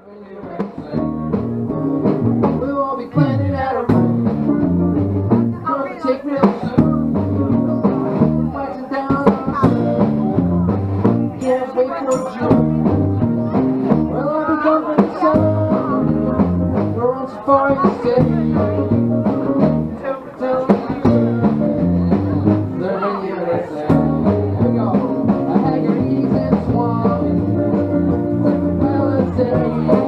We'll all be planning out a route. Gonna take real soon. Waxing down. Can't wait till June. Well, I'll be gone for the summer. We're on safari to stay. Here we go. A Haggerty's and Swan. Well, let's say.